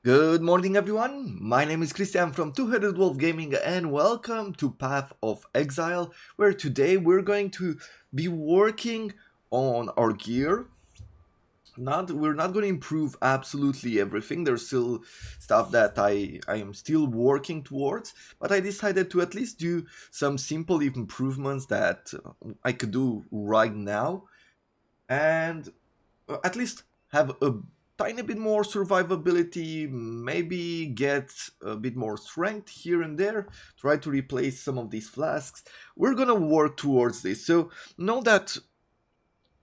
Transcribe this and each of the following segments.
Good morning, everyone. My name is Christian from Two-Headed Wolf Gaming, and welcome to Path of Exile, where today we're going to be working on our gear. We're not going to improve absolutely everything. There's still stuff that I am still working towards, but I decided to at least do some simple improvements that I could do right now, and at least have a tiny bit more survivability, maybe get a bit more strength here and there, try to replace some of these flasks. We're gonna work towards this. So know that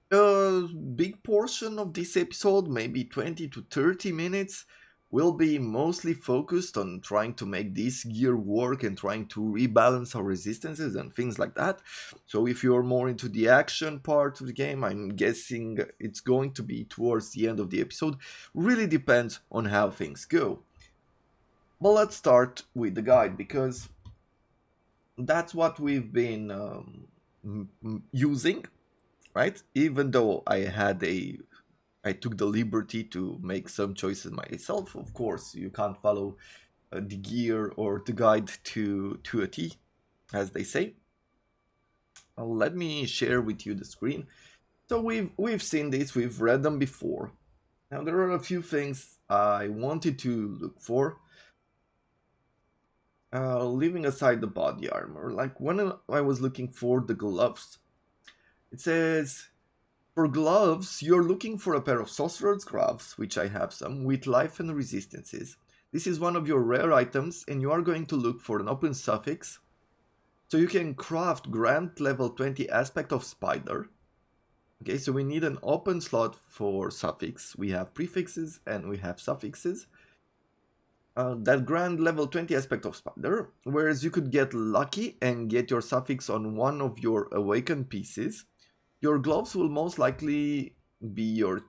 a big portion of this episode, maybe 20 to 30 minutes, will be mostly focused on trying to make this gear work and trying to rebalance our resistances and things like that. So if you're more into the action part of the game, I'm guessing it's going to be towards the end of the episode. Really depends on how things go. But let's start with the guide, because that's what we've been using, right? Even though I took the liberty to make some choices myself. Of course, you can't follow the gear or the guide to a T, as they say. Let me share with you the screen. So we've seen this, we've read them before. Now there are a few things I wanted to look for. Leaving aside the body armor, like when I was looking for the gloves, it says, for gloves, you're looking for a pair of sorcerer's gloves, which I have some, with life and resistances. This is one of your rare items, and you are going to look for an open suffix. So you can craft Grant level 20 aspect of spider. Okay, so we need an open slot for suffix. We have prefixes and we have suffixes. That Grand level 20 aspect of spider, whereas you could get lucky and get your suffix on one of your awakened pieces. Your gloves will most likely be your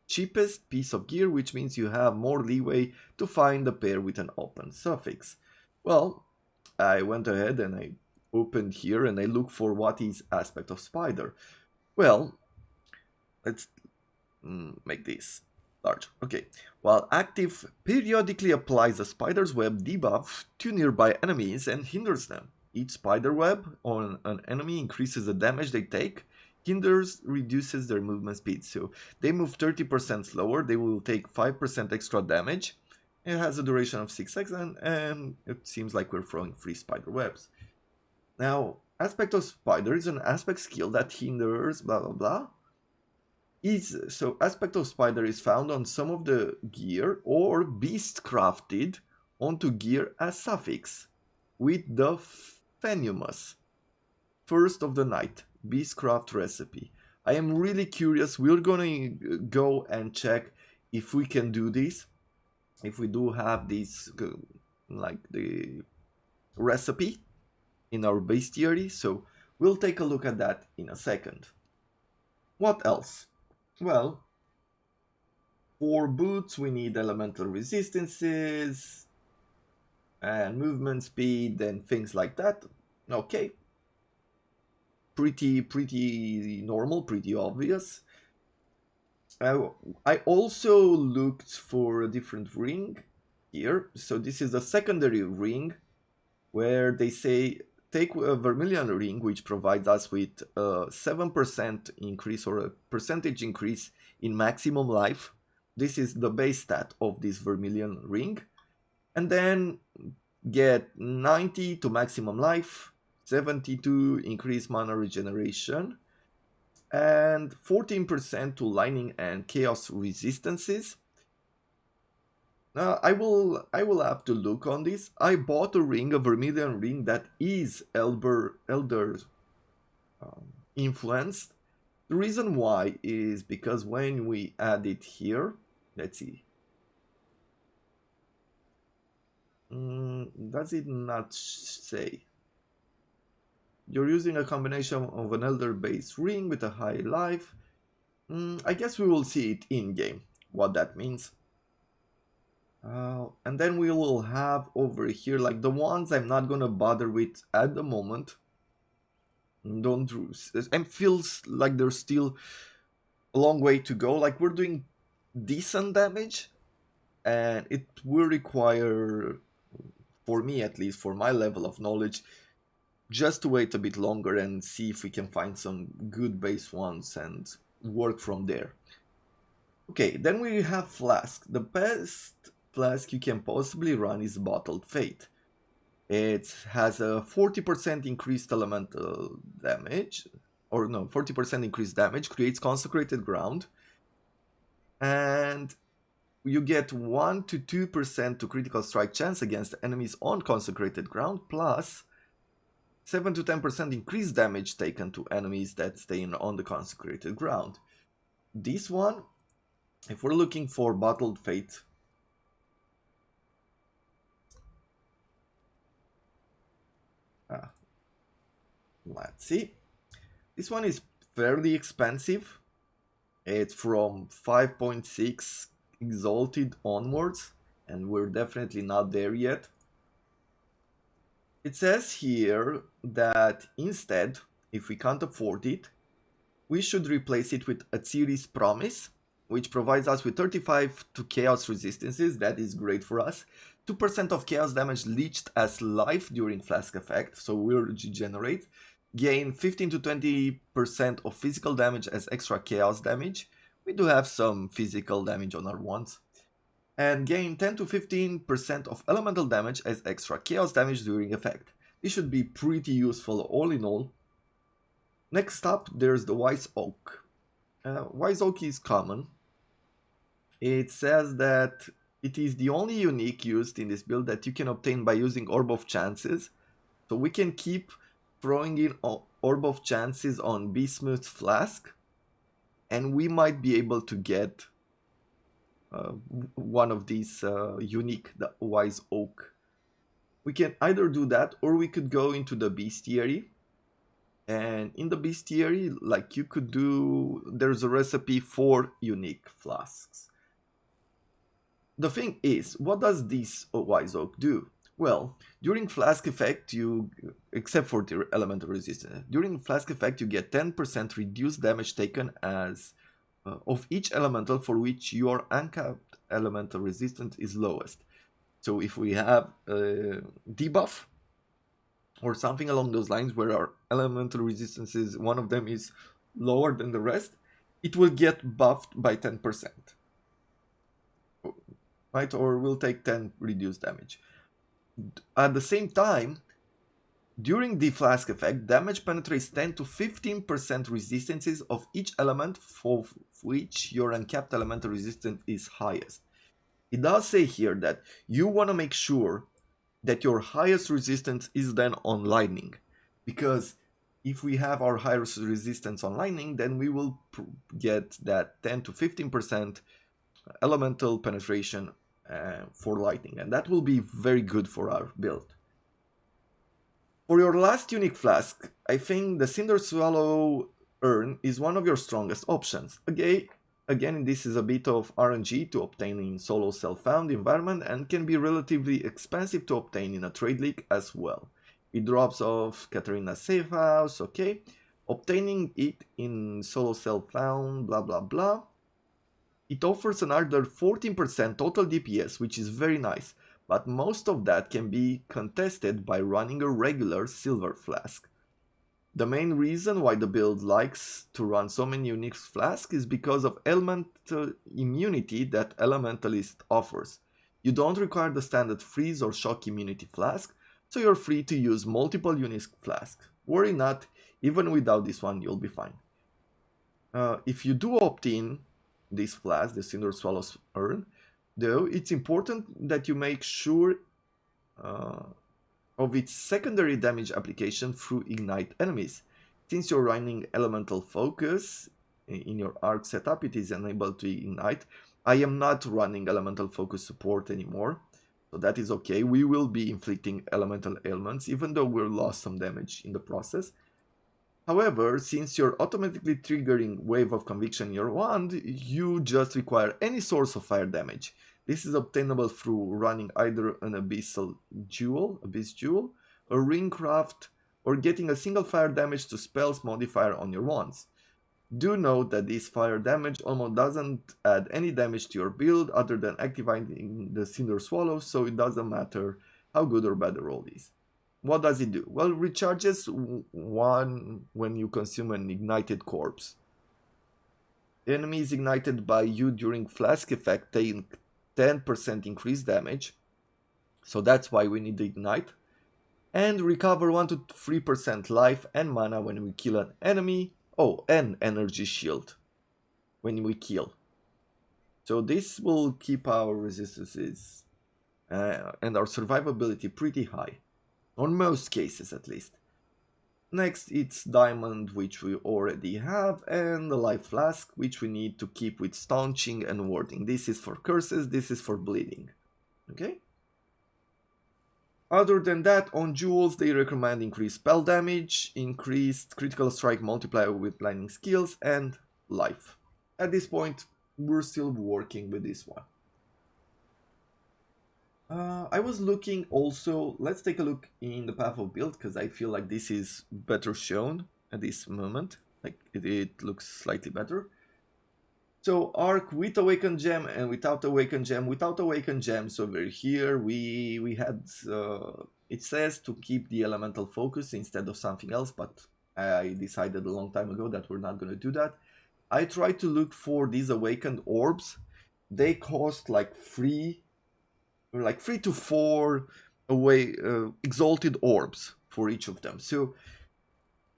cheapest piece of gear, which means you have more leeway to find a pair with an open suffix. Well, I went ahead and I opened here and I look for what is aspect of spider. Well, let's make this large. Okay. While active, periodically applies a spider's web debuff to nearby enemies and hinders them. Each spider web on an enemy increases the damage they take. Hinders reduces their movement speed, so they move 30% slower, they will take 5% extra damage. It has a duration of 6 seconds, and it seems like we're throwing 3 spider webs. Now, aspect of spider is an aspect skill that hinders blah blah blah. So aspect of spider is found on some of the gear or beast crafted onto gear as suffix with the Phenimus, first of the night. Beastcraft recipe. I am really curious. We're gonna go and check if we can do this, if we do have this like the recipe in our bestiary. So we'll take a look at that in a second. What else? Well, for boots we need elemental resistances and movement speed and things like that. Okay, pretty normal, pretty obvious. I also looked for a different ring here. So this is the secondary ring, where they say take a vermilion ring, which provides us with a 7% increase or a percentage increase in maximum life. This is the base stat of this vermilion ring. And then get 90 to maximum life, 72 increase mana regeneration, and 14% to lightning and chaos resistances. I will have to look on this. I bought a ring, a vermilion ring that is elder influenced. The reason why is because when we add it here, let's see. Does it not say? You're using a combination of an elder base ring with a high life. I guess we will see it in game, what that means. And then we will have over here, like the ones I'm not gonna bother with at the moment. Don't and feels like there's still a long way to go. Like we're doing decent damage, and it will require, for me at least, for my level of knowledge, just to wait a bit longer and see if we can find some good base ones and work from there. Okay, then we have Flask. The best Flask you can possibly run is Bottled Fate. It has a 40% increased elemental damage, or no, 40% increased damage, creates Consecrated Ground, and you get 1 to 2% to critical strike chance against enemies on Consecrated Ground, plus 7 to 10% increased damage taken to enemies that stay on the Consecrated Ground. This one, if we're looking for Bottled Fate, let's see. This one is fairly expensive. It's from 5.6 Exalted onwards, and we're definitely not there yet. It says here that instead, if we can't afford it, we should replace it with Atziri's Promise, which provides us with 35 to chaos resistances. That is great for us. 2% of chaos damage leached as life during Flask effect, so we'll regenerate. Gain 15 to 20% of physical damage as extra chaos damage. We do have some physical damage on our wands. And gain 10 to 15% of elemental damage as extra chaos damage during effect. This should be pretty useful all in all. Next up, there's the Wise Oak. Wise Oak is common. It says that it is the only unique used in this build that you can obtain by using Orb of Chances. So we can keep throwing in Orb of Chances on Bismuth Flask, and we might be able to get one of these unique, the Wise Oak. We can either do that, or we could go into the Bestiary. And in the Bestiary, like you could do, there's a recipe for unique flasks. The thing is, what does this Wise Oak do? Well, during Flask effect, except for the elemental resistance, during Flask effect you get 10% reduced damage taken as of each elemental for which your uncapped elemental resistance is lowest. So if we have a debuff or something along those lines where our elemental resistances, one of them is lower than the rest, it will get buffed by 10%. Right? Or will take 10 reduced damage. At the same time, during the Flask effect, damage penetrates 10 to 15% resistances of each element for which your uncapped elemental resistance is highest. It does say here that you want to make sure that your highest resistance is then on lightning, because if we have our highest resistance on lightning, then we will get that 10 to 15% elemental penetration for lightning, and that will be very good for our build. For your last unique flask, I think the Cinder Swallow Urn is one of your strongest options. Again, this is a bit of RNG to obtain in solo self-found environment and can be relatively expensive to obtain in a trade league as well. It drops off Katarina's safe house, okay. Obtaining it in solo self-found, blah blah blah. It offers another 14% total DPS, which is very nice, but most of that can be contested by running a regular silver flask. The main reason why the build likes to run so many unique flasks is because of elemental immunity that Elementalist offers. You don't require the standard freeze or shock immunity flask, so you're free to use multiple unique flasks. Worry not, even without this one you'll be fine. If you do opt in this flask, the Cinder Swallow's Urn, though, it's important that you make sure of its secondary damage application through ignite enemies. Since you're running elemental focus in your arc setup, it is enabled to ignite. I am not running elemental focus support anymore, so that is okay. We will be inflicting elemental ailments, even though we'll lost some damage in the process. However, since you're automatically triggering Wave of Conviction in your wand, you just require any source of fire damage. This is obtainable through running either an Abyss Jewel, a Ringcraft, or getting a single fire damage to spells modifier on your wands. Do note that this fire damage almost doesn't add any damage to your build other than activating the Cinder Swallow, so it doesn't matter how good or bad the roll is. What does it do? Well, recharges 1 when you consume an ignited corpse. Enemies ignited by you during flask effect take 10% increased damage, so that's why we need the ignite. And recover 1 to 3% life and mana when we kill an enemy. Oh, and energy shield when we kill. So this will keep our resistances and our survivability pretty high, on most cases at least. Next, it's diamond, which we already have, and the life flask, which we need to keep with staunching and warding. This is for curses, this is for bleeding. Okay? Other than that, on jewels, they recommend increased spell damage, increased critical strike multiplier with lightning skills, and life. At this point, we're still working with this one. I was looking also, let's take a look in the path of build, because I feel like this is better shown at this moment. Like it looks slightly better. So Arc with Awakened Gem and without Awakened Gem. Without Awakened Gems over here, we had, it says to keep the elemental focus instead of something else, but I decided a long time ago that we're not going to do that. I tried to look for these Awakened Orbs. They cost like 3 to 4 Exalted Orbs for each of them. So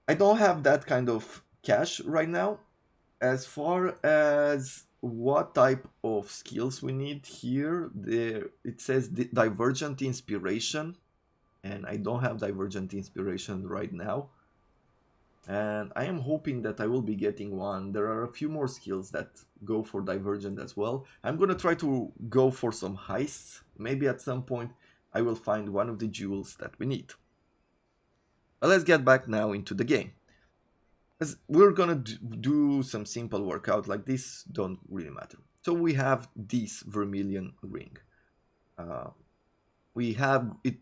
I don't have that kind of cash right now. As far as what type of skills we need here, it says Divergent Inspiration, and I don't have Divergent Inspiration right now. And I am hoping that I will be getting one. There are a few more skills that go for Divergent as well. I'm gonna try to go for some heists. Maybe at some point I will find one of the jewels that we need. But let's get back now into the game. As we're gonna do some simple workout like this, don't really matter. So we have this Vermilion ring. We have it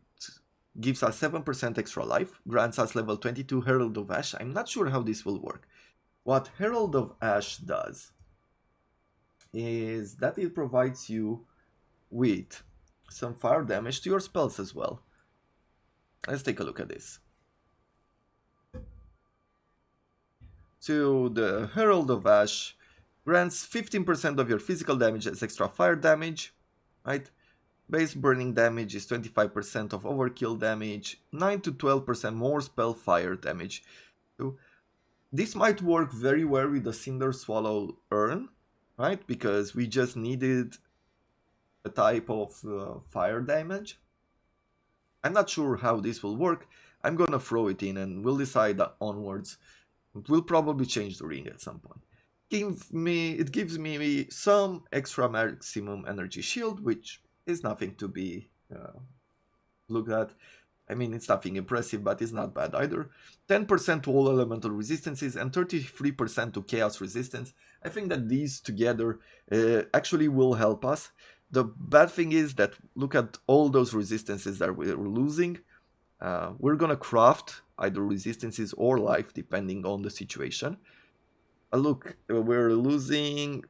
gives us 7% extra life, grants us level 22 Herald of Ash. I'm not sure how this will work. What Herald of Ash does is that it provides you with some fire damage to your spells as well. Let's take a look at this. So the Herald of Ash grants 15% of your physical damage as extra fire damage, right? Base burning damage is 25% of overkill damage, 9 to 12% more spell fire damage. So this might work very well with the Cinder Swallow urn, right? Because we just needed a type of fire damage. I'm not sure how this will work. I'm gonna throw it in and we'll decide onwards. We'll probably change the ring at some point. It gives me some extra maximum energy shield, which is nothing to be looked at. I mean, it's nothing impressive, but it's not bad either. 10% to all elemental resistances and 33% to chaos resistance. I think that these together actually will help us. The bad thing is that look at all those resistances that we're losing. We're gonna craft either resistances or life depending on the situation. Look, we're losing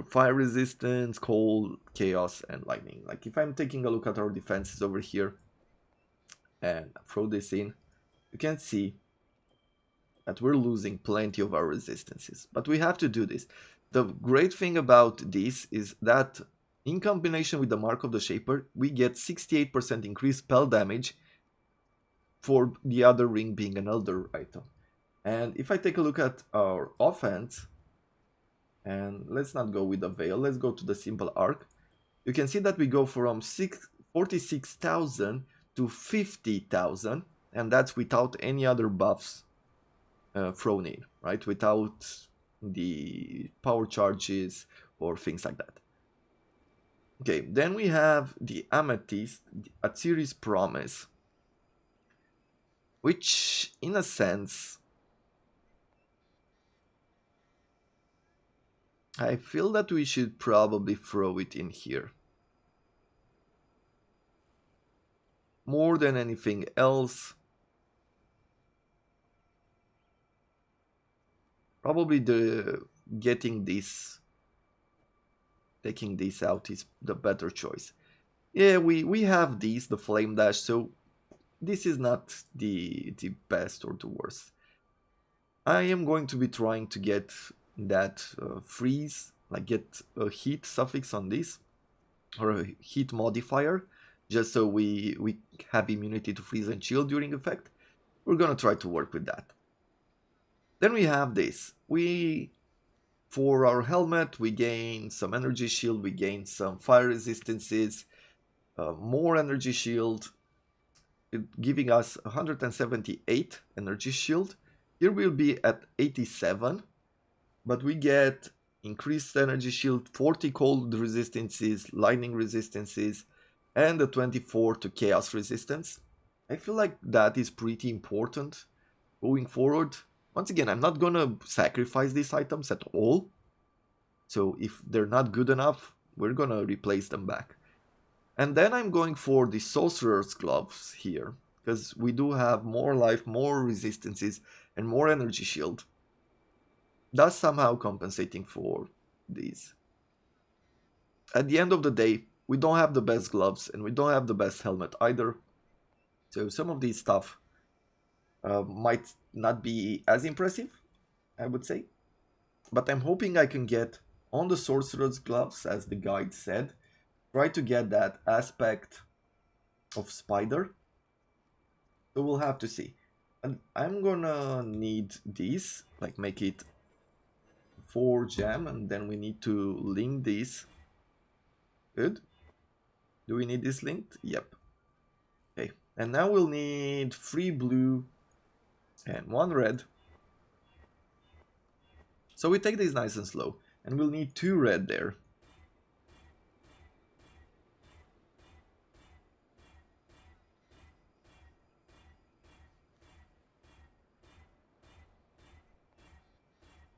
fire resistance, cold, chaos, and lightning. Like if I'm taking a look at our defenses over here and throw this in, you can see that we're losing plenty of our resistances. But we have to do this. The great thing about this is that in combination with the Mark of the Shaper, we get 68% increased spell damage for the other ring being an Elder item. And if I take a look at our offense, and let's not go with the Veil, let's go to the simple Arc. You can see that we go from 46,000 to 50,000, and that's without any other buffs thrown in, right? Without the power charges or things like that. Okay, then we have the Amethyst, Atziri's Promise, which in a sense, I feel that we should probably throw it in here. More than anything else. Probably taking this out is the better choice. Yeah, we have these, the flame dash, so this is not the best or the worst. I am going to be trying to get that freeze, like get a heat suffix on this, or a heat modifier, just so we have immunity to freeze and chill during effect. We're gonna try to work with that. Then we have this. For our helmet, we gain some energy shield, we gain some fire resistances, more energy shield, giving us 178 energy shield. Here we'll be at 87, but we get increased energy shield, 40 cold resistances, lightning resistances, and a 24 to chaos resistance. I feel like that is pretty important going forward. Once again, I'm not gonna sacrifice these items at all. So if they're not good enough, we're gonna replace them back. And then I'm going for the Sorcerer's Gloves here, because we do have more life, more resistances, and more energy shield. That's somehow compensating for these. At the end of the day, we don't have the best gloves, and we don't have the best helmet either. So some of these stuff might not be as impressive, I would say. But I'm hoping I can get on the Sorcerer's Gloves, as the guide said, try to get that aspect of spider. So we'll have to see. And I'm gonna need these, like make it 4 gem, and then we need to link these. Good. Do we need this linked? Yep. Okay. And now we'll need 3 blue and 1 red. So we take these nice and slow, and we'll need 2 red there.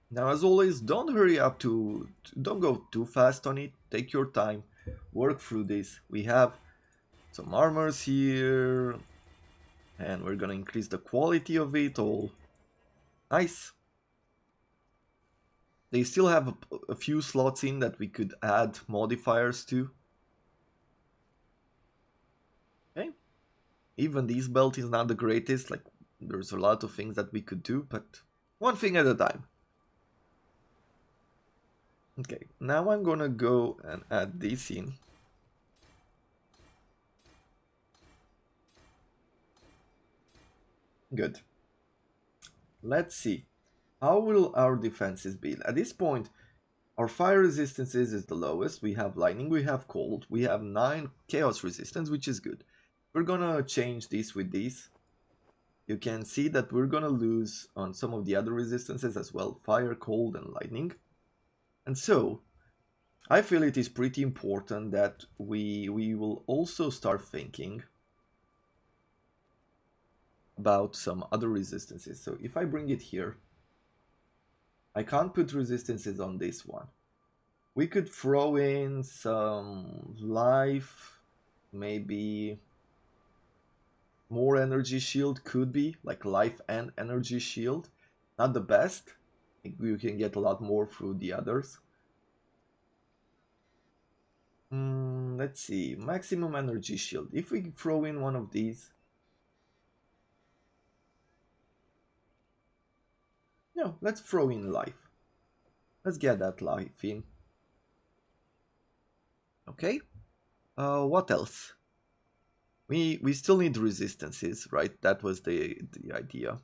Now, as always, don't hurry up don't go too fast on it. Take your time, work through this. We have some armors here, and we're gonna increase the quality of it all. Nice. They still have a few slots in that we could add modifiers to. Okay. Even this belt is not the greatest, like there's a lot of things that we could do, but one thing at a time. Okay, now I'm gonna go and add this in. Good. Let's see. How will our defenses be? At this point, our fire resistances is the lowest. We have lightning, we have cold, we have 9 chaos resistance, which is good. We're gonna change this with this. You can see that we're gonna lose on some of the other resistances as well, fire, cold, and lightning. And so, I feel it is pretty important that we will also start thinking about some other resistances. So if I bring it here, I can't put resistances on this one. We could throw in some life, maybe more energy shield could be, like life and energy shield. Not the best. I think we can get a lot more through the others. Let's see, maximum energy shield. If we throw in one of these. No, let's throw in life. Let's get that life in. Okay. What else? We still need resistances, right? That was the idea.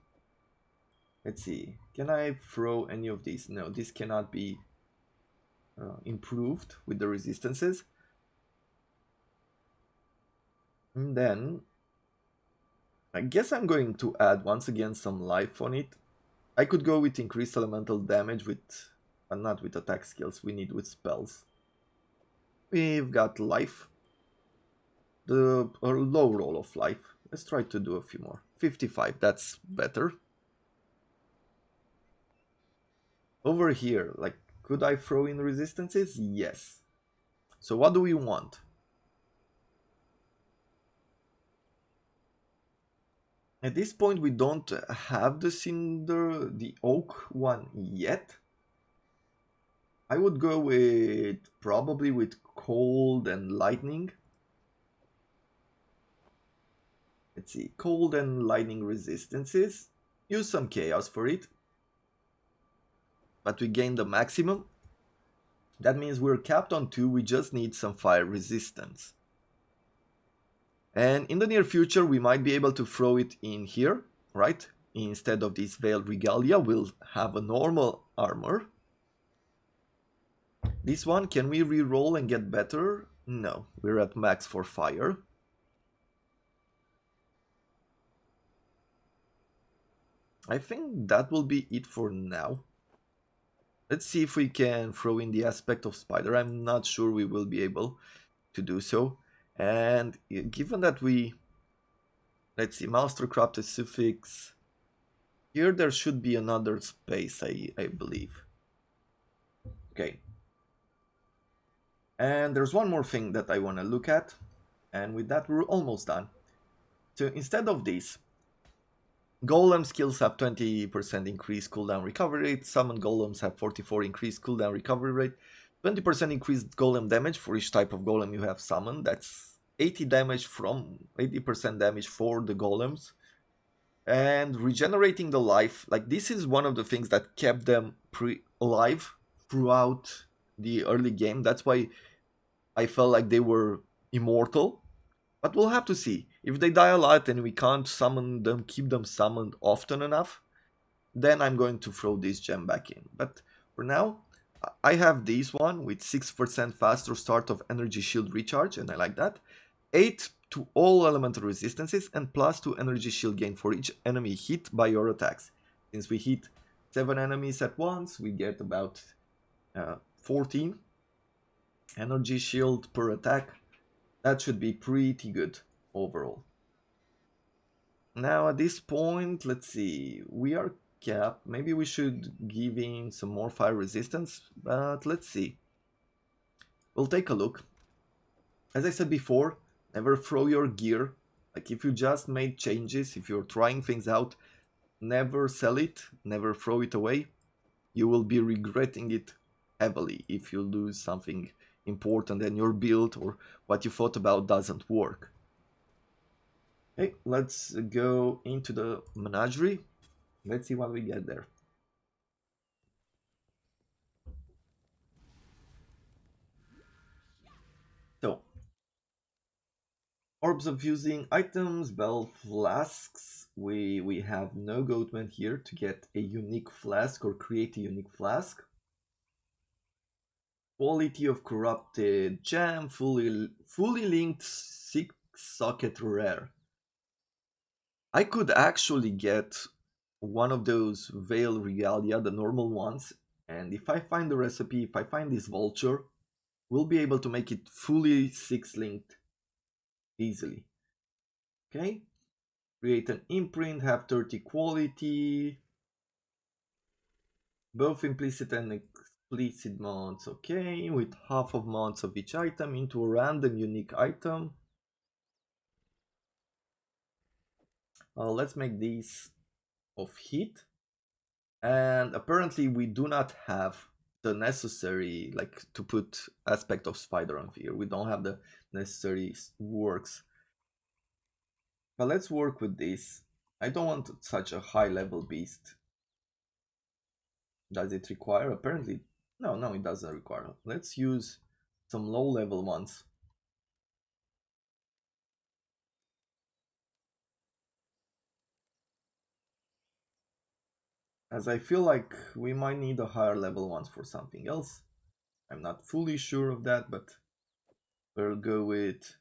Let's see. Can I throw any of these? No, this cannot be improved with the resistances. And then I guess I'm going to add once again some life on it. I could go with increased elemental damage with, not with attack skills, we need with spells. We've got life. A low roll of life. Let's try to do a few more. 55, that's better. Over here, like, could I throw in resistances? Yes. So what do we want? At this point, we don't have the oak one yet. I would go with probably with cold and lightning. Let's see, cold and lightning resistances. Use some chaos for it. But we gain the maximum. That means we're capped on 2, we just need some fire resistance. And in the near future, we might be able to throw it in here, right? Instead of this Veiled Regalia, we'll have a normal armor. This one, can we re-roll and get better? No, we're at max for fire. I think that will be it for now. Let's see if we can throw in the aspect of spider. I'm not sure we will be able to do so. And given that let's see, mastercrafted suffix. Here there should be another space, I believe. Okay. And there's one more thing that I want to look at. And with that, we're almost done. So instead of this, golem skills have 20% increased cooldown recovery rate. Summon golems have 44 increased cooldown recovery rate. 20% increased golem damage for each type of golem you have summoned. That's 80% damage for the golems. And regenerating the life, like this is one of the things that kept them alive throughout the early game. That's why I felt like they were immortal. But we'll have to see. If they die a lot and we can't summon them, keep them summoned often enough, then I'm going to throw this gem back in. But for now, I have this one with 6% faster start of energy shield recharge, and I like that. 8 to all elemental resistances, and +2 energy shield gain for each enemy hit by your attacks. Since we hit 7 enemies at once, we get about 14 energy shield per attack. That should be pretty good overall. Now at this point, let's see, we are capped. Maybe we should give in some more fire resistance, but let's see. We'll take a look. As I said before, never throw your gear. Like if you just made changes, if you're trying things out, never sell it, never throw it away. You will be regretting it heavily if you lose something important and your build or what you thought about doesn't work. Okay, let's go into the menagerie. Let's see what we get there. So, orbs of fusing items, bell flasks. We have no goatman here to get a unique flask or create a unique flask. Quality of corrupted gem, fully linked 6-socket rare. I could actually get one of those Veil Regalia, the normal ones, and if I find the recipe, if I find this vulture, we'll be able to make it fully 6-linked easily. Okay, create an imprint, have 30 quality, both implicit and explicit mounts, okay, with half of mounts of each item into a random unique item. Let's make these of heat, and apparently we do not have the necessary, like, to put aspect of spider on here. We don't have the necessary works, but let's work with this. I don't want such a high level beast. Does it require? Apparently no, it doesn't require. Let's use some low level ones. As I feel like we might need a higher level ones for something else. I'm not fully sure of that, but we'll go with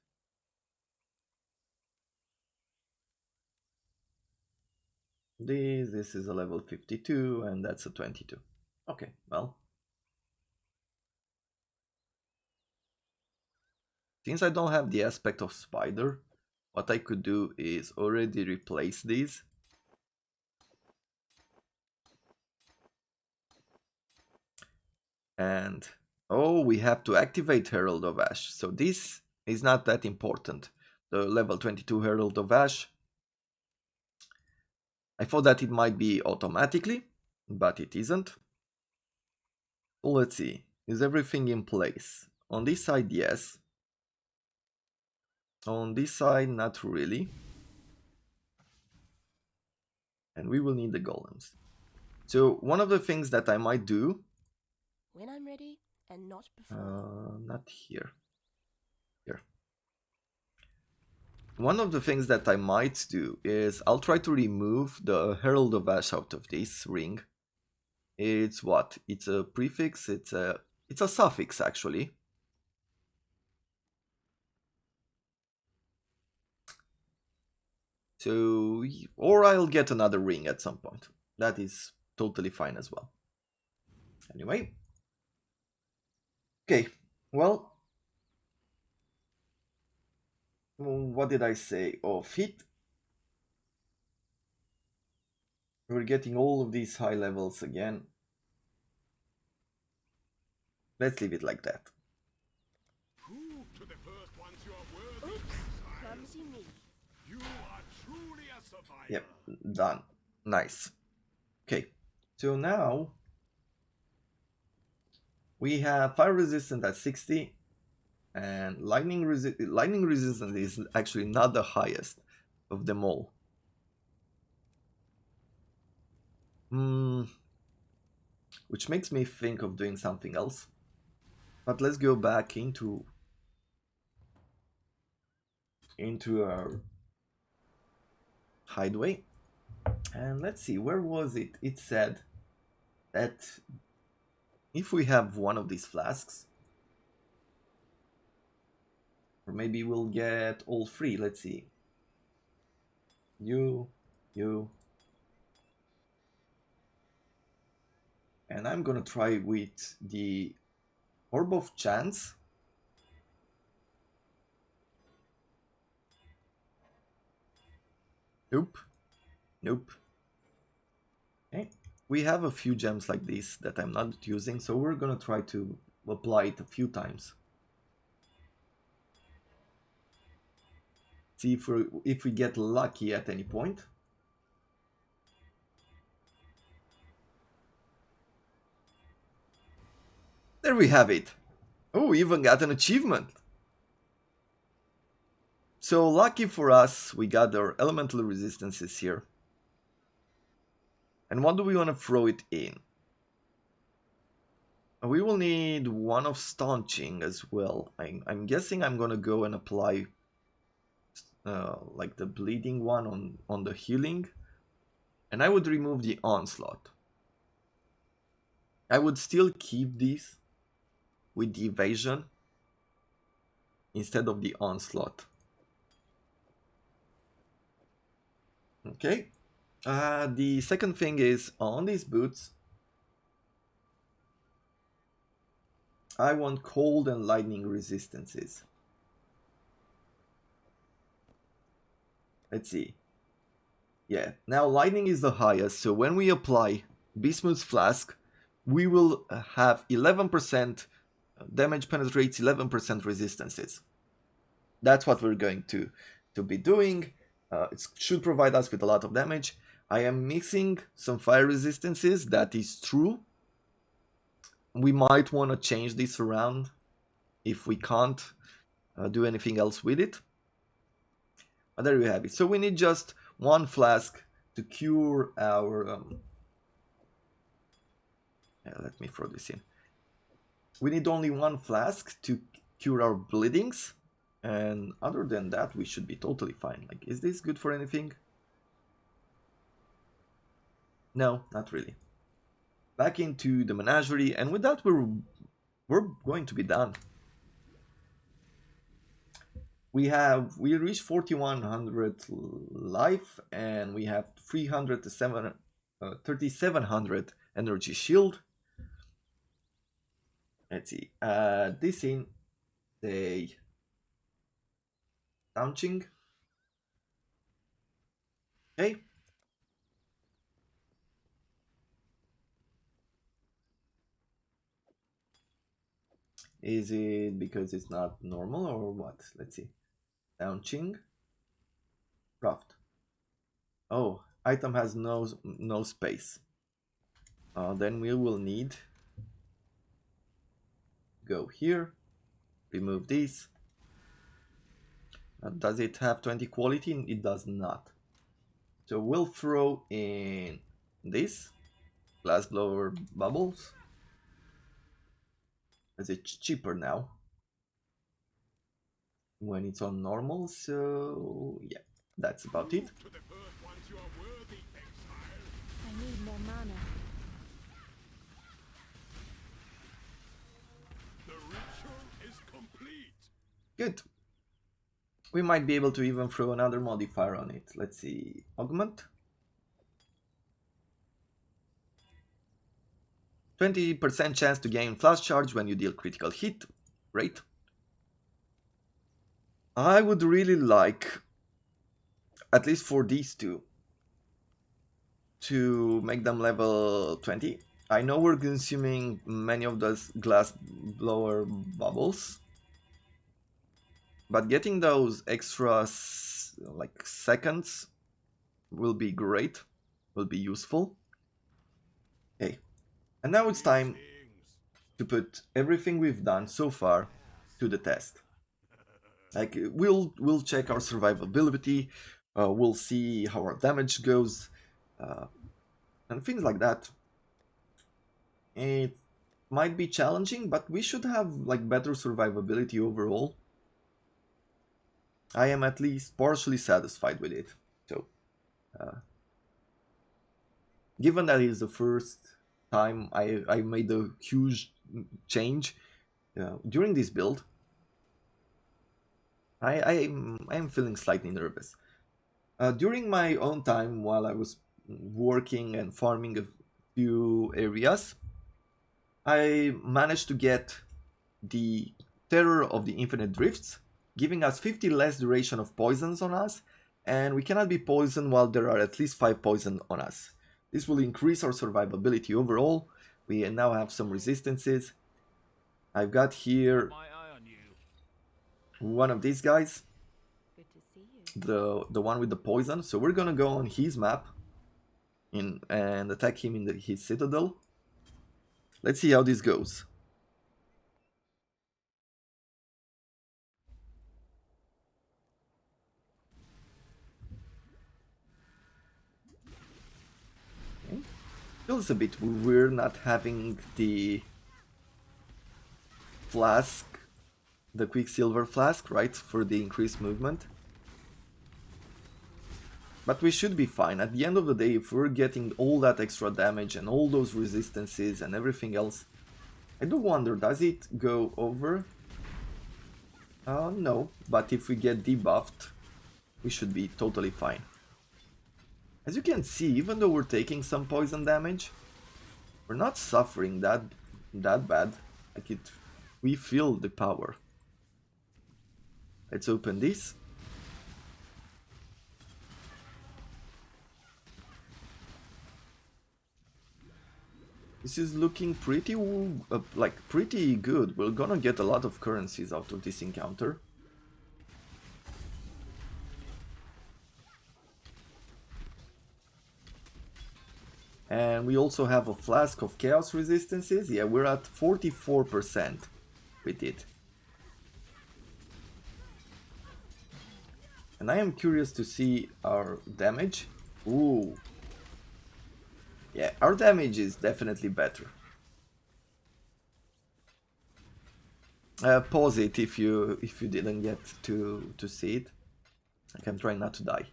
this is a level 52 and that's a 22. Okay, well, since I don't have the aspect of spider, what I could do is already replace these. And oh, we have to activate Herald of Ash, so this is not that important. The level 22 Herald of Ash I thought that it might be automatically, but it isn't. So let's see, is everything in place? On this side, yes. On this side, not really. And we will need the golems. So one of the things that I might do... When I'm ready, and not before. Not here. Here. One of the things that I might do is I'll try to remove the Herald of Ash out of this ring. It's what? It's a prefix, it's a suffix actually. So, or I'll get another ring at some point. That is totally fine as well. Anyway. Okay, well, what did I say? Oh, fit. We're getting all of these high levels again. Let's leave it like that. Prove to the first ones you are worthy. Oops, clumsy me. You are truly a survivor. Yep, done. Nice. Okay, so now we have fire resistance at 60, and lightning resistance is actually not the highest of them all. Which makes me think of doing something else. But let's go back into our hideaway, and let's see, where was it? It said that if we have one of these flasks, or maybe we'll get all three. Let's see. You. And I'm gonna try with the Orb of Chance. Nope. Okay. We have a few gems like this that I'm not using, so we're gonna try to apply it a few times. See if we get lucky at any point. There we have it. Oh, we even got an achievement. So lucky for us, we got our elemental resistances here. And what do we want to throw it in? We will need one of staunching as well. I'm guessing I'm gonna go and apply like the bleeding one on the healing. And I would remove the onslaught. I would still keep these with the evasion instead of the onslaught. Okay. The second thing is on these boots, I want cold and lightning resistances. Let's see. Yeah, now lightning is the highest, so when we apply Bismuth's Flask, we will have 11% damage penetrates, 11% resistances. That's what we're going to be doing. It should provide us with a lot of damage. I am mixing some fire resistances, that is true. We might want to change this around if we can't do anything else with it. But there you have it. So we need just one flask to cure our... let me throw this in. We need only one flask to cure our bleedings. And other than that, we should be totally fine. Like, is this good for anything? No, not really. Back into the menagerie, and with that, we're going to be done. We reached 4100 life, and we have 300 to 3700 energy shield. Let's see. This in the launching. Okay. Is it because it's not normal or what? Let's see. Launching. Craft. Oh, Item has no space. Then we will need go here, remove this. Does it have 20 quality? It does not. So we'll throw in this glass blower bubbles, as it's cheaper now when it's on normal. So yeah, that's about it. To the first ones you are worthy, Exile. I need more mana. The ritual is complete. Good. We might be able to even throw another modifier on it. Let's see. Augment. 20% chance to gain flash charge when you deal critical hit. Great. I would really like, at least for these two, to make them level 20. I know we're consuming many of those glass blower bubbles, but getting those extra like seconds will be great, will be useful. Okay, and now it's time to put everything we've done so far to the test. Like we'll check our survivability, we'll see how our damage goes, and things like that. It might be challenging, but we should have like better survivability overall. I am at least partially satisfied with it. So, given that it is the first time I made a huge change during this build, I am feeling slightly nervous. During my own time, while I was working and farming a few areas, I managed to get the Terror of the Infinite Drifts, giving us 50 less duration of poisons on us, and we cannot be poisoned while there are at least 5 poison on us. This will increase our survivability overall. We now have some resistances. I've got here one of these guys, Good to see you. the one with the poison. So we're gonna go on his map and attack him in his citadel. Let's see how this goes. Okay. Feels a bit weird not having the flask, the Quicksilver flask, right, for the increased movement. But we should be fine. At the end of the day, if we're getting all that extra damage and all those resistances and everything else, I do wonder, does it go over? No, but if we get debuffed, we should be totally fine. As you can see, even though we're taking some poison damage, we're not suffering that bad. Like we feel the power. Let's open this. This is looking pretty pretty good. We're gonna get a lot of currencies out of this encounter. And we also have a flask of chaos resistances. Yeah, we're at 44% with it. And I am curious to see our damage. Ooh. Yeah, our damage is definitely better. Pause it if you didn't get to see it. Like I'm trying not to die.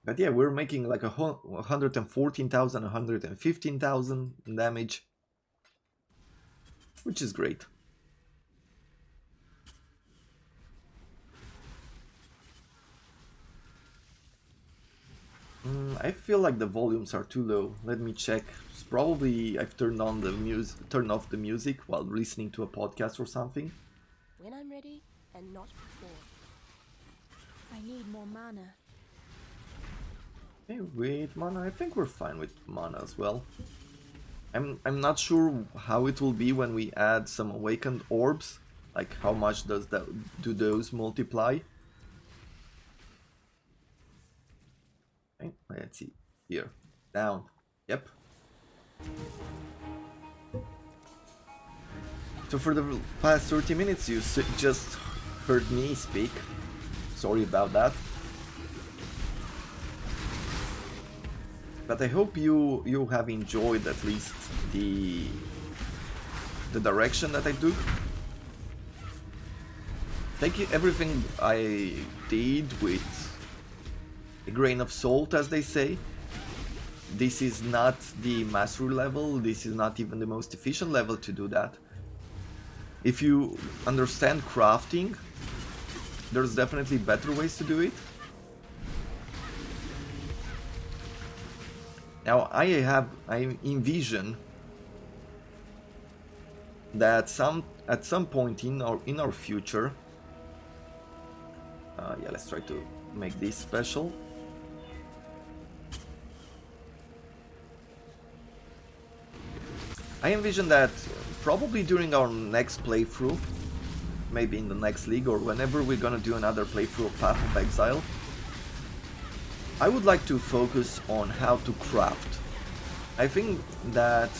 But yeah, we're making like 114,000, 115,000 damage, which is great. I feel like the volumes are too low. Let me check. It's probably I've turned off the music while listening to a podcast or something. When I'm ready, and not before. I need more mana. Okay, with mana, I think we're fine with mana as well. I'm not sure how it will be when we add some awakened orbs. Like how much do those multiply? Let's see. Here. Down. Yep. So for the past 30 minutes you just heard me speak. Sorry about that. But I hope you have enjoyed at least the direction that I took. Take everything I did with a grain of salt, as they say. This is not the mastery level, this is not even the most efficient level to do that. If you understand crafting, there's definitely better ways to do it. Now I envision that at some point in our future, yeah, let's try to make this special. I envision that probably during our next playthrough, maybe in the next league or whenever we're gonna do another playthrough of Path of Exile, I would like to focus on how to craft. I think that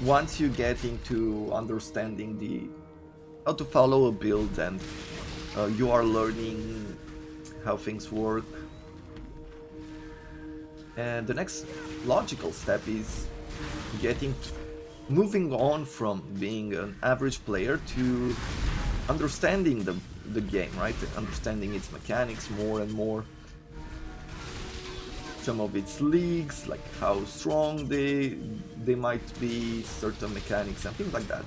once you get into understanding how to follow a build and you are learning how things work, and the next logical step is moving on from being an average player to understanding the game, right? Understanding its mechanics more and more. Some of its leagues, like how strong they might be, certain mechanics and things like that.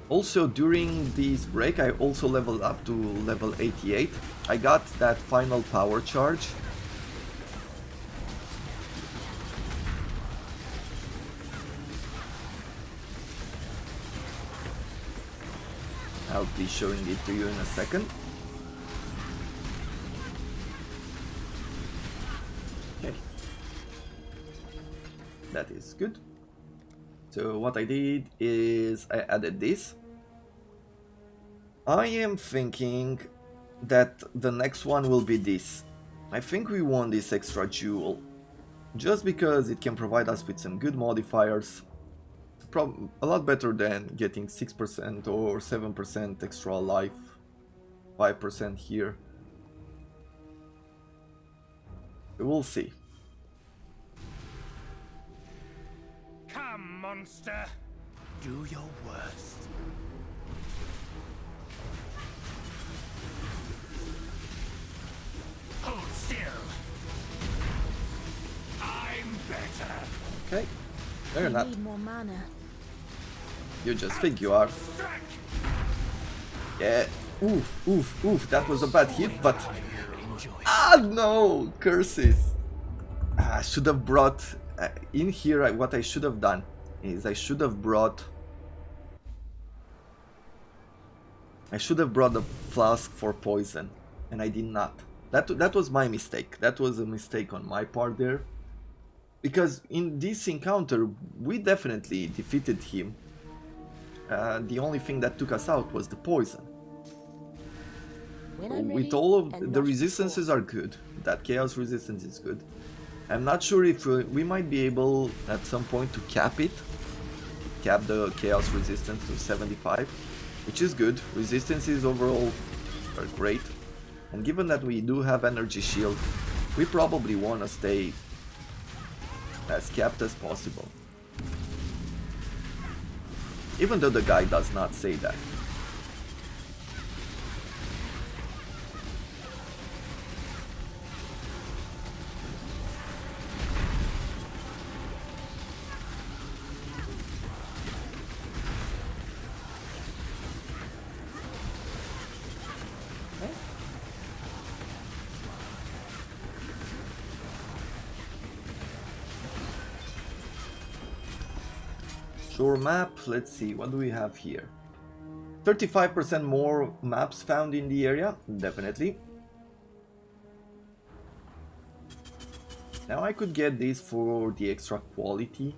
Also, during this break, I also leveled up to level 88. I got that final power charge. I'll be showing it to you in a second. Okay. That is good. So what I did is I added this. I am thinking that the next one will be this. I think we want this extra jewel, just because it can provide us with some good modifiers. A lot better than getting 6% or 7% extra life, 5% here. We'll see. Come, monster! Do your worst. Hold still. I'm better. Okay. No, you're not. I need more mana. You just think you are. Yeah. Oof, oof, oof. That was a bad hit, but... Ah, no! Curses! I should have brought... in here, what I should have done is I should have brought the flask for poison, and I did not. That was my mistake. That was a mistake on my part there. Because in this encounter, we definitely defeated him. The only thing that took us out was the poison. With all of the resistances are good. That chaos resistance is good. I'm not sure if we might be able at some point to cap the chaos resistance to 75, which is good. Resistances overall are great. And given that we do have energy shield, we probably want to stay as capped as possible. Even though the guy does not say that. Sure map, let's see, what do we have here? 35% more maps found in the area, definitely. Now I could get this for the extra quality.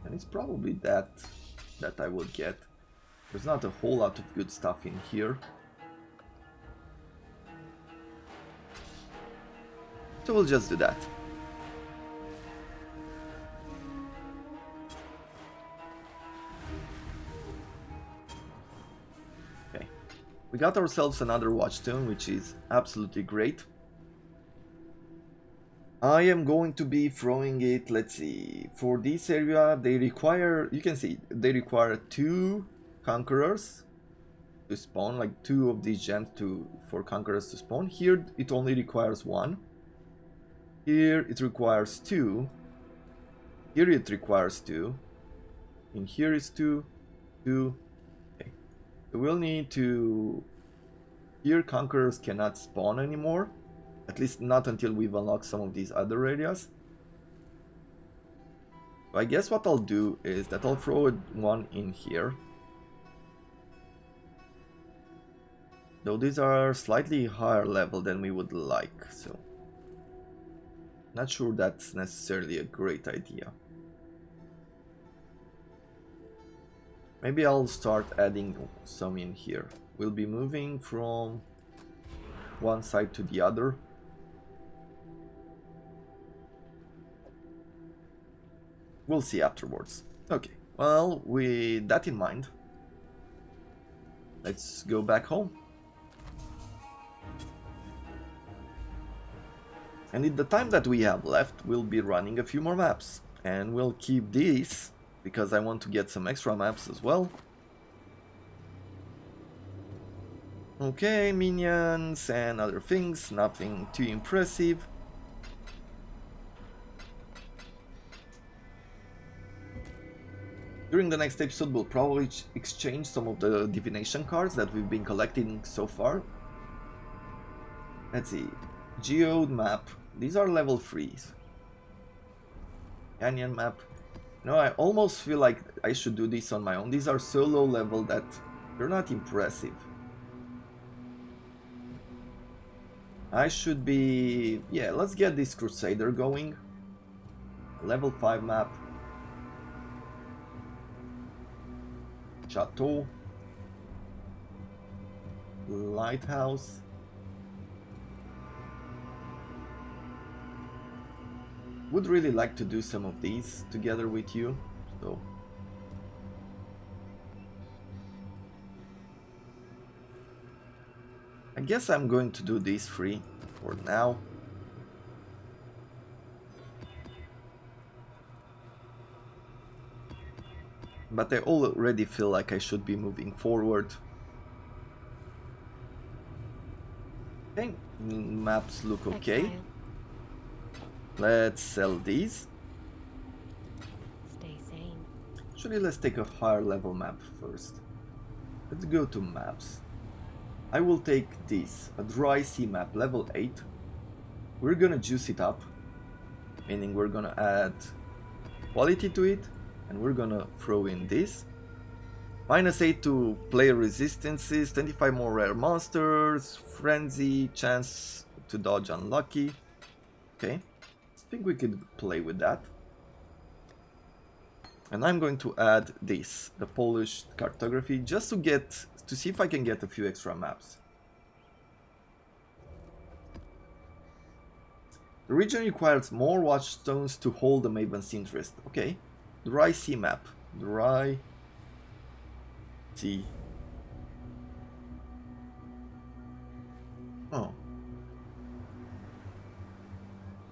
And it's probably that that I will get. There's not a whole lot of good stuff in here. So we'll just do that. Okay. We got ourselves another watchstone, which is absolutely great. I am going to be throwing it, let's see, for this area they require, you can see, they require 2 conquerors to spawn, like 2 of these gems for conquerors to spawn. Here it only requires 1. Here it requires 2. Here it requires 2. In here is 2, 2. Okay. So we'll need to... Here conquerors cannot spawn anymore. At least not until we've unlocked some of these other areas. So I guess what I'll do is that I'll throw one in here. Though these are slightly higher level than we would like, so... Not sure that's necessarily a great idea. Maybe I'll start adding some in here. We'll be moving from one side to the other. We'll see afterwards. Okay, well, with that in mind, let's go back home. And in the time that we have left, we'll be running a few more maps. And we'll keep these, because I want to get some extra maps as well. Okay, minions and other things, nothing too impressive. During the next episode, we'll probably exchange some of the divination cards that we've been collecting so far. Let's see. Geode map. These are level 3s. Canyon map. No, I almost feel like I should do this on my own. These are so low level that they're not impressive. I should be... Yeah, let's get this Crusader going. Level 5 map. Chateau. Lighthouse. Would really like to do some of these together with you, so I guess I'm going to do these 3 for now. But I already feel like I should be moving forward. Okay, maps look okay. Exile. Let's sell these. Stay sane. Actually, let's take a higher level map first. Let's go to maps. I will take this, a dry sea map, level 8. We're gonna juice it up, meaning we're gonna add quality to it, and we're gonna throw in this. -8 to player resistances, 25 more rare monsters, frenzy, chance to dodge unlucky. Okay, I think we could play with that. And I'm going to add this, the Polish cartography, just to see if I can get a few extra maps. The region requires more watchstones to hold the Maven's interest. Okay, dry sea map, dry sea. Oh.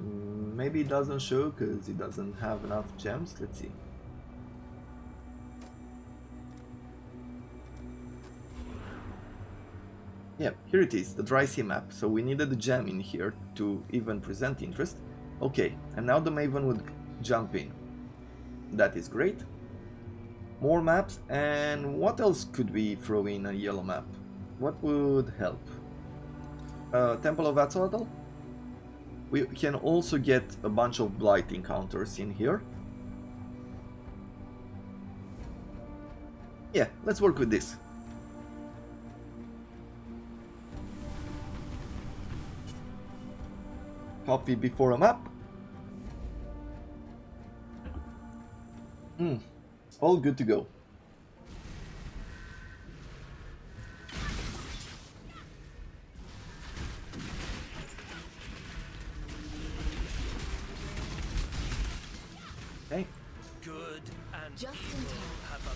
Maybe it doesn't show because it doesn't have enough gems. Let's see. Yeah, here it is, the dry sea map. So we needed a gem in here to even present interest. Okay, and now the Maven would jump in. That is great. More maps, and what else could we throw in a yellow map? What would help? Temple of Axolotl? We can also get a bunch of blight encounters in here. Yeah, let's work with this. Copy before a map. All good to go. Okay. Good and Just in evil time. have a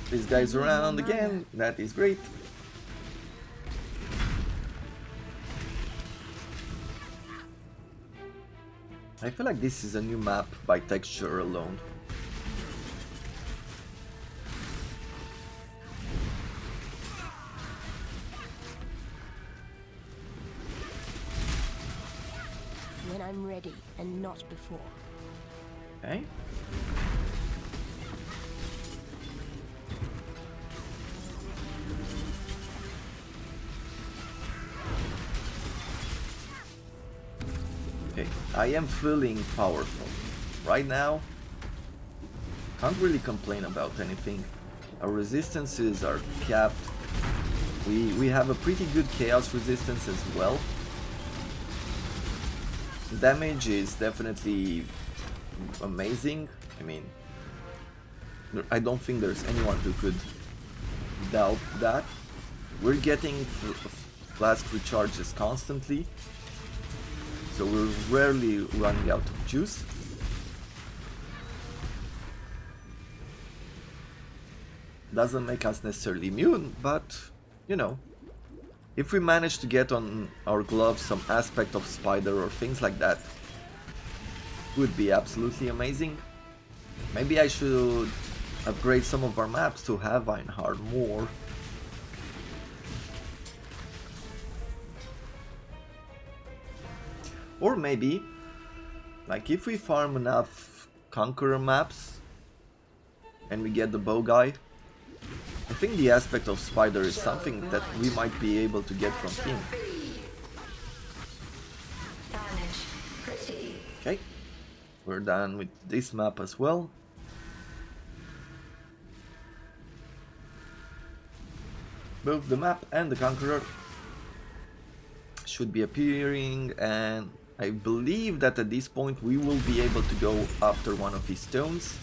This guy's I need around more again. mana. That is great. I feel like this is a new map by texture alone. When I'm ready and not before. Okay. Okay, I am feeling powerful. Right now, can't really complain about anything. Our resistances are capped. We have a pretty good chaos resistance as well. Damage is definitely amazing. I mean, I don't think there's anyone who could doubt that. We're getting flask recharges constantly, so we're rarely running out of juice. Doesn't make us necessarily immune, but you know, if we manage to get on our gloves some aspect of spider or things like that, would be absolutely amazing. Maybe I should upgrade some of our maps to have Einhard more. Or maybe, like if we farm enough Conqueror maps and we get the bow guy, I think the aspect of spider is something that we might be able to get from him. Okay, we're done with this map as well. Both the map and the Conqueror should be appearing, and I believe that at this point we will be able to go after one of his stones.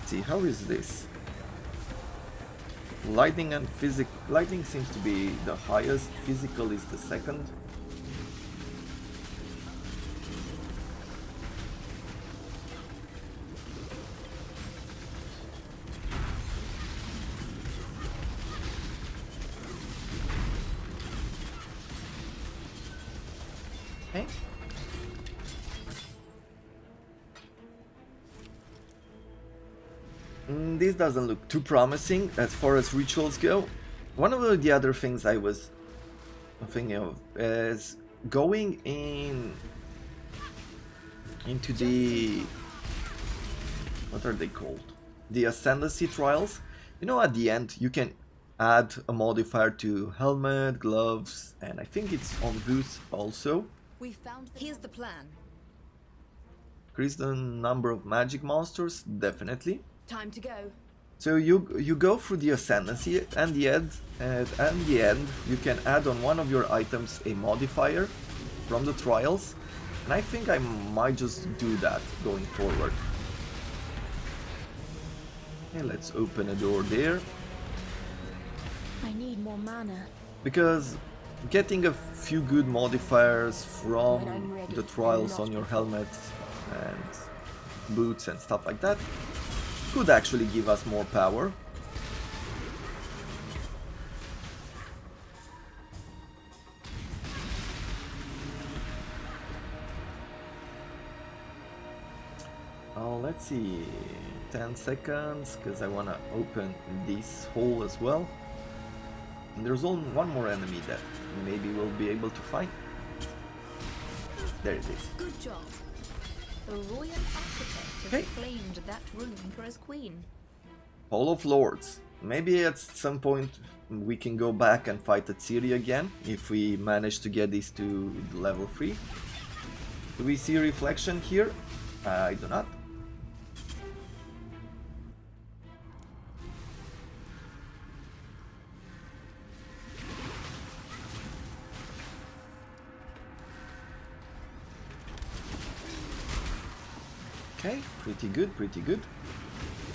See, how is this? Lightning and lightning seems to be the highest, physical is the second. Okay. This doesn't look too promising as far as rituals go. One of the other things I was thinking of is going into the, what are they called? The Ascendancy trials. You know, at the end you can add a modifier to helmet, gloves, and I think it's on boots also. We found Here's the plan. Increase the number of magic monsters, definitely. Time to go. So you go through the Ascendancy, and at the end you can add on one of your items a modifier from the trials, and I think I might just do that going forward. Okay, let's open a door there, I need more mana. because getting a few good modifiers When I'm from ready the and trials not on your before. helmet and boots and stuff like that could actually give us more power. Let's see, 10 seconds, because I want to open this hole as well. And there's only one more enemy that maybe we'll be able to find. There it is. Good job. The royal architect has Okay. claimed that room for his queen. Hall of Lords. Maybe at some point we can go back and fight at Ciri again, if we manage to get these to level 3. Do we see reflection here? I do not. Okay, pretty good, pretty good.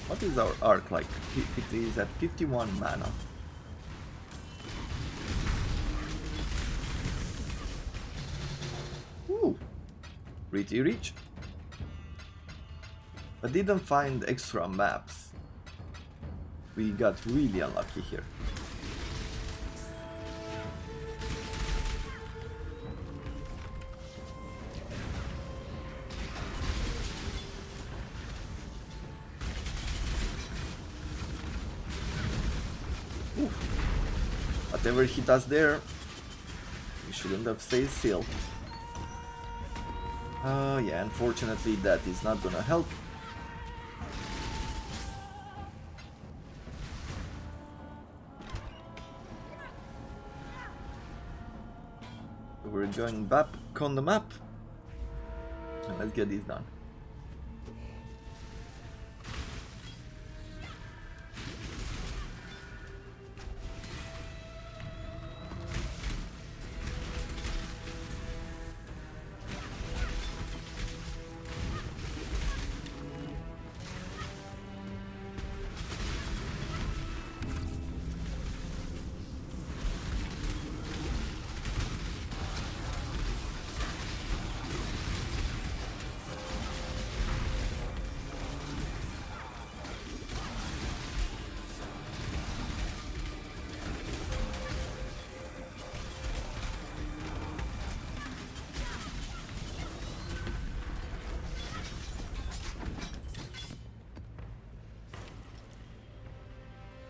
What is our arc like? It is at 51 mana. Ooh, pretty rich. But didn't find extra maps. We got really unlucky here. Ooh. Whatever he does there, we shouldn't have stayed still. Yeah, unfortunately that is not gonna help. We're going back on the map. And let's get this done.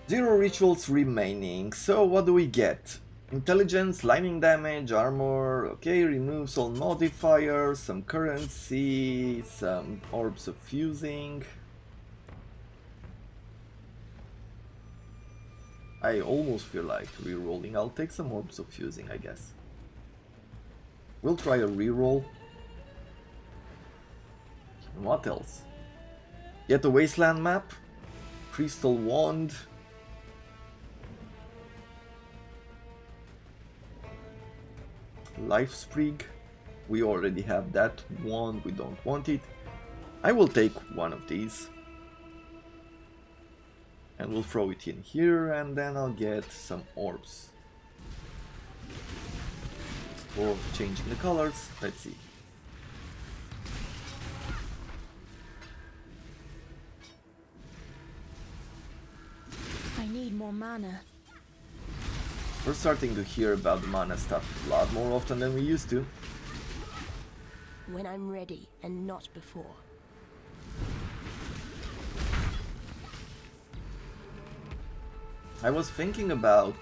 Zero rituals remaining, so what do we get? Intelligence, lightning damage, armor, okay, removes all modifiers, some currency, some orbs of fusing. I almost feel like rerolling. I'll take some orbs of fusing, I guess. We'll try a reroll. And what else? Get a wasteland map, crystal wand. Life Sprig, we already have that one, we don't want it. I will take one of these and we'll throw it in here, and then I'll get some orbs for changing the colors. Let's see. I need more mana. We're starting to hear about the mana stuff a lot more often than we used to. When I'm ready and not before. I was thinking about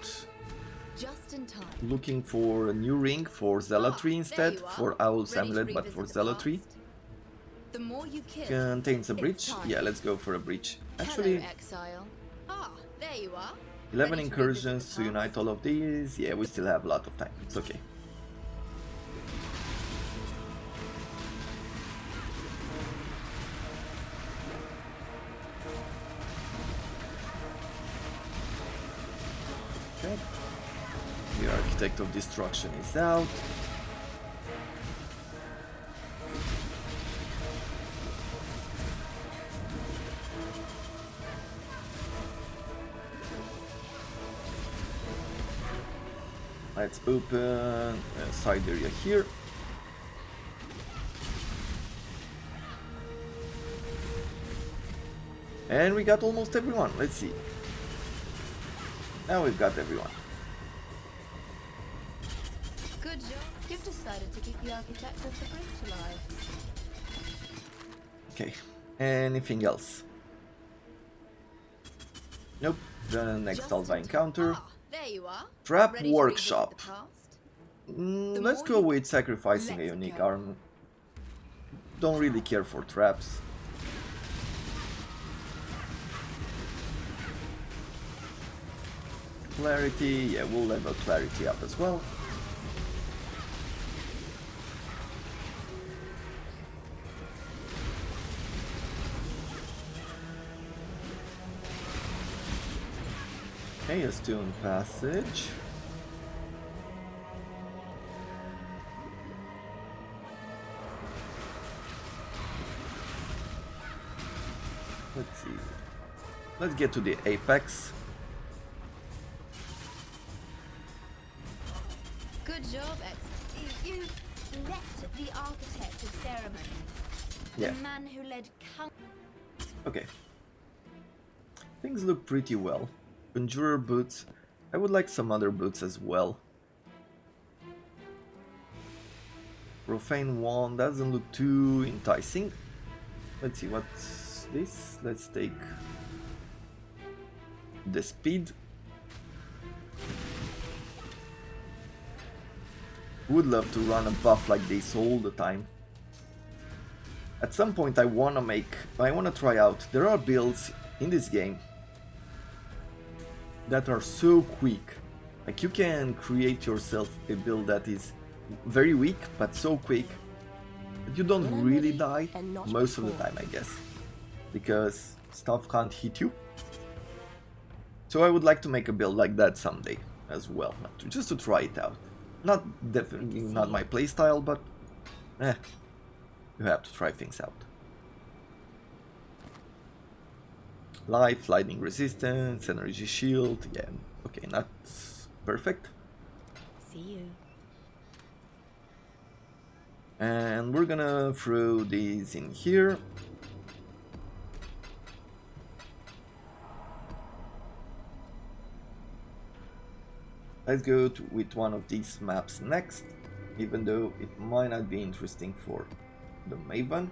Just in time. looking for a new ring for Zealotry instead, There you are. for Owl's Ready to Amulet, but for revisit the Zealotry. past? The more you kill. Contains a It's breach? time. Yeah, let's go for a breach. Hello, Actually, Exile. Ah, there you are. 11 Ready to incursions revisit to the unite past? all of these. Yeah, we still have a lot of time. It's okay. Okay. The Architect of Destruction is out. Let's open a side area here. And we got almost everyone. Let's see. Now we've got everyone. Good job. You've decided to keep the architect of the breach alive. Okay. Anything else? Nope. The next Just Alva in time. encounter. Ah, there you are. Trap Ready to revisit Workshop. the past? Let's more go you- with sacrificing a Let's unique go. arm. Don't really care for traps. Clarity, yeah, we'll level clarity up as well. Okay, a stone passage. Let's see. Let's get to the apex. Good job, You left the architect of ceremonies. Yeah. The man who led Okay. Things look pretty well. Conjurer boots. I would like some other boots as well. Profane wand doesn't look too enticing. Let's see what's this. Let's take the speed. Would love to run a buff like this all the time. At some point I wanna try out. There are builds in this game that are so quick. Like you can create yourself a build that is very weak but so quick that you don't really die most of the time, I guess, because stuff can't hit you. So I would like to make a build like that someday as well, just to try it out. Definitely not my playstyle, but you have to try things out. Life, lightning resistance, energy shield, yeah, okay, not perfect. See you. And we're gonna throw these in here. Let's go with one of these maps next, even though it might not be interesting for the Maven.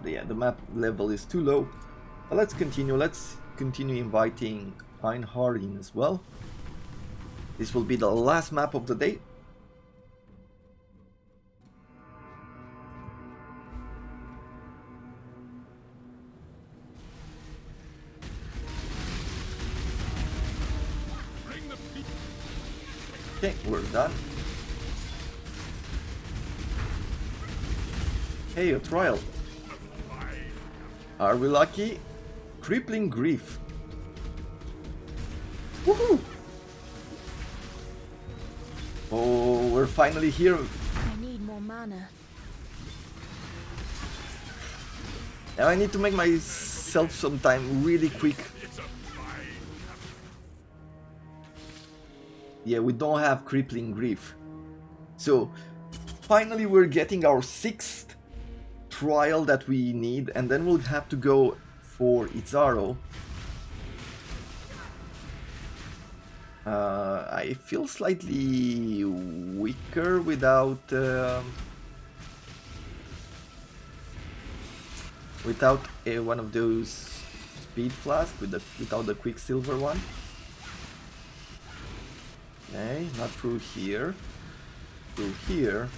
Yeah, the map level is too low. But let's continue. Let's continue inviting Einhard in as well. This will be the last map of the day. Okay, we're done. Hey, a trial. Are we lucky? Crippling grief. Woohoo! Oh, we're finally here. I need more mana. Now I need to make myself some time really quick. Yeah, we don't have crippling grief. So finally we're getting our 6th trial that we need, and then we'll have to go for Izaro. I feel slightly weaker without one of those speed flasks, without the Quicksilver one. Okay, not through here. Through here.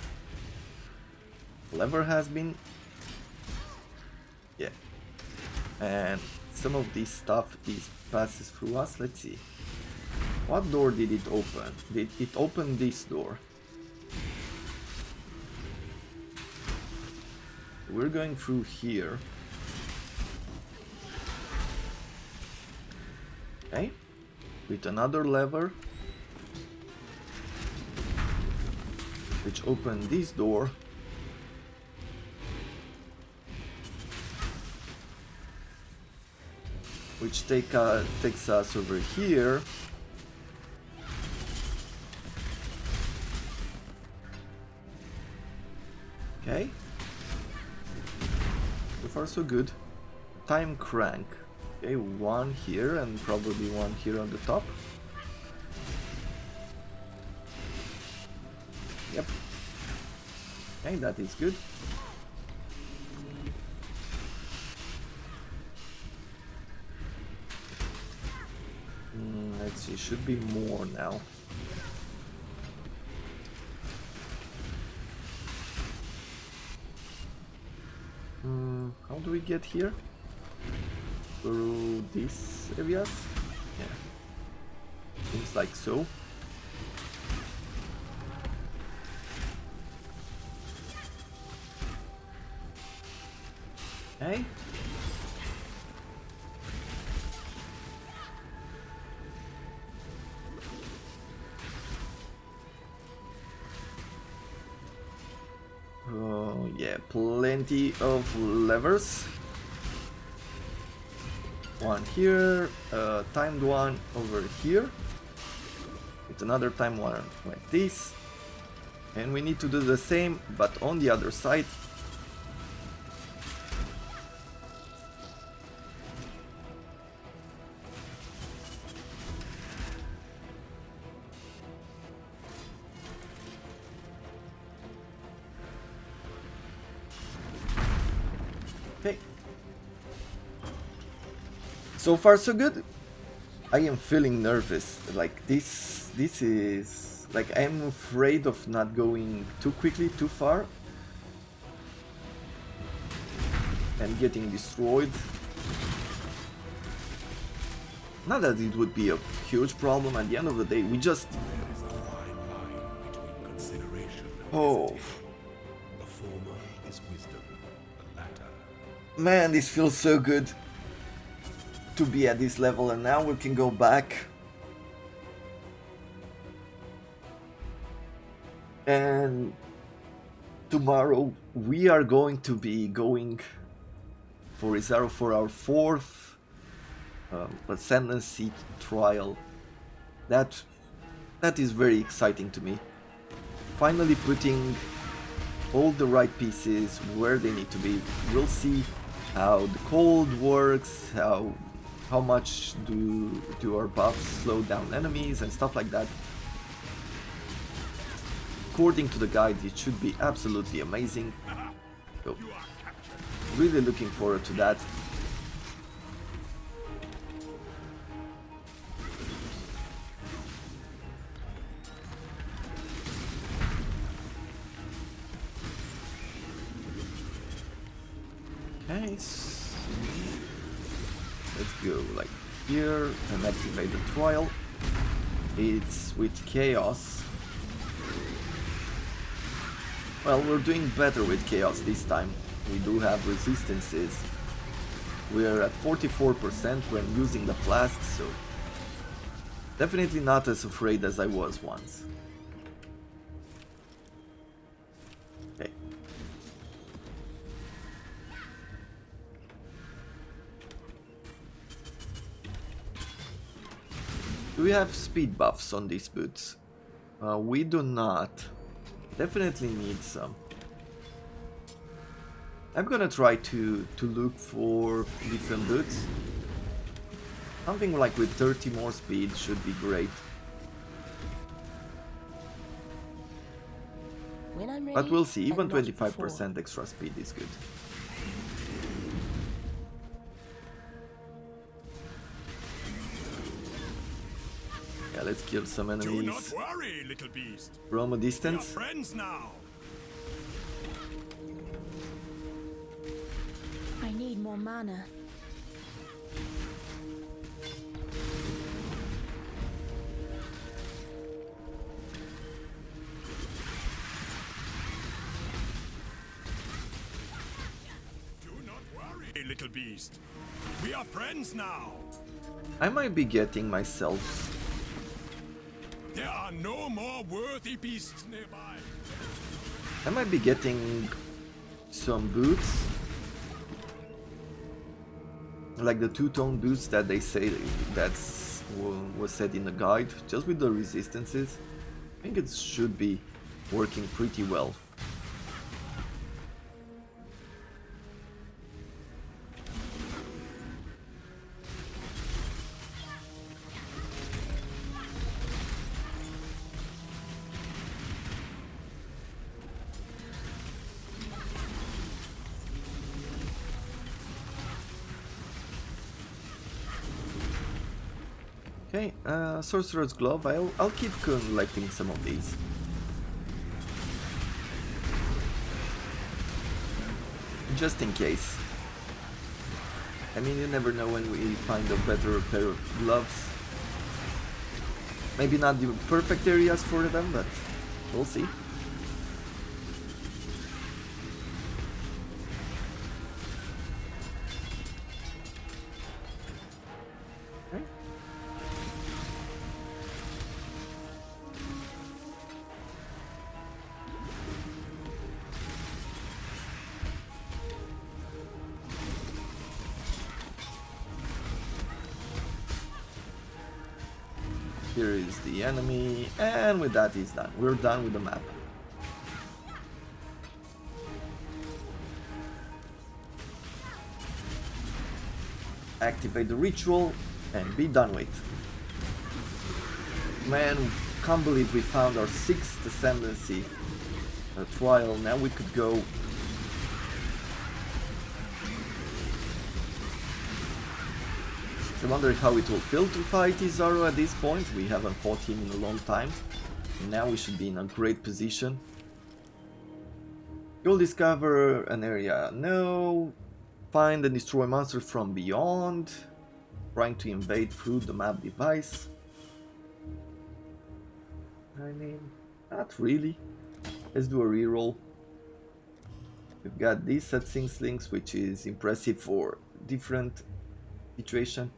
Lever has been... Yeah. And some of this stuff passes through us. Let's see. What door did it open? Did it open this door? We're going through here. Okay. With another lever, which opened this door. Which takes us over here. Okay. So far so good. Time crank. Okay, one here and probably one here on the top. Yep. Okay, that is good. Let's see, should be more now. How do we get here? Through these areas? Yeah. Seems like so. Okay. Oh yeah, plenty of levers. one here, timed one over here, with another timed one like this, and we need to do the same but on the other side. Okay. So far so good. I am feeling nervous. Like this is like I'm afraid of not going too quickly, too far and getting destroyed. Not that it would be a huge problem at the end of the day, we just... There is a fine line between consideration and Oh. hesitation. The former is wisdom, the latter. Man, this feels so good to be at this level, and now we can go back and tomorrow we are going to be going for Exile for our fourth ascendancy trial. That is very exciting to me. Finally putting all the right pieces where they need to be. We'll see how the cold works, how much do our buffs slow down enemies and stuff like that. According to the guide, it should be absolutely amazing. So, really looking forward to that. Okay, so let's go like here and activate the trial. It's with chaos. Well, we're doing better with chaos this time. We do have resistances. We're at 44% when using the flask, so definitely not as afraid as I was once. Okay. Do we have speed buffs on these boots? We do not. Definitely need some. I'm gonna try to look for different boots. Something like with 30 more speed should be great. When I'm ready, But we'll see, even and not 25% extra speed is good. Yeah, let's kill some Do not enemies worry, little beast. from a We are distance. friends now. I need more mana. Do not worry, little beast. We are friends now. I might be getting myself... There are no more worthy beasts nearby. I might be getting some boots. Like the two-tone boots that they say was said in the guide, just with the resistances. I think it should be working pretty well. Okay, Sorcerer's Glove, I'll keep collecting some of these. Just in case. I mean, you never know when we find a better pair of gloves. Maybe not the perfect areas for them, but we'll see. Okay. Here is the enemy, and with that he's done. We're done with the map. Activate the ritual and be done with. Man, can't believe we found our 6th ascendancy trial. Now we could go. I wonder how it will feel to fight Kizaru at this point. We haven't fought him in a long time. Now we should be in a great position. You'll discover an area. No. Find and destroy monsters from beyond. Trying to invade through the map device. I mean, not really. Let's do a reroll. We've got this at Slings, which is impressive for different situation.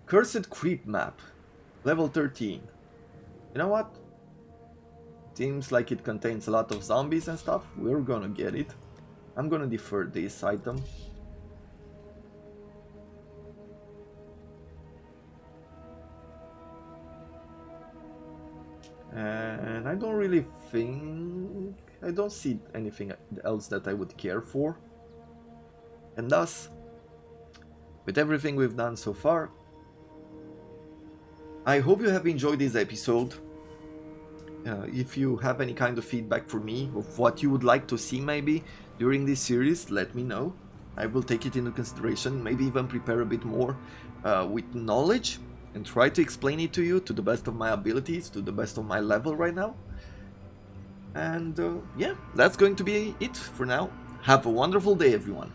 Cursed Creep Map, level 13. You know what? Seems like it contains a lot of zombies and stuff. We're gonna get it. I'm gonna defer this item. And I don't really think... I don't see anything else that I would care for. And thus, with everything we've done so far, I hope you have enjoyed this episode. If you have any kind of feedback for me of what you would like to see maybe during this series, let me know. I will take it into consideration, maybe even prepare a bit more with knowledge and try to explain it to you to the best of my abilities, to the best of my level right now. And yeah, that's going to be it for now. Have a wonderful day, everyone.